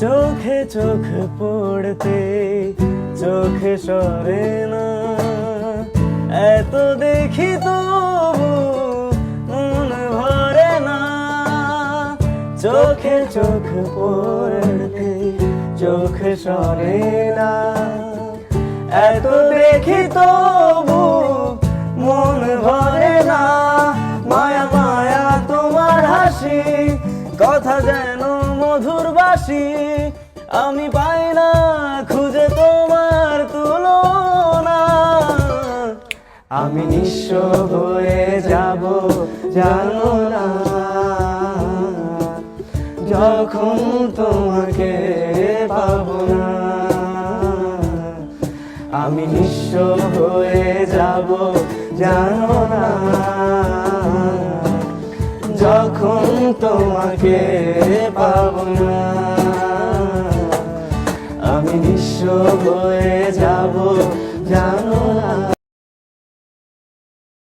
চোখে চোখ পড়তে চোখে সরে না, এত দেখি তবু মন ভরে না। চোখে চোখ পড়তে চোখে সরে না, এত দেখি তবু মন ভরে না। মায়া মায়া তোমার হাসি, কথা যেন মধুর বাসি, আমি পাই না খুঁজে তোমার তুলনা। আমি নিঃস্ব হয়ে যাব জানো না, যখন তোমাকে পাবো না। আমি নিঃস্ব হয়ে যাব জানো না, যখন তোমাকে পাবো না। আমি নিঃস্ব হয়ে যাব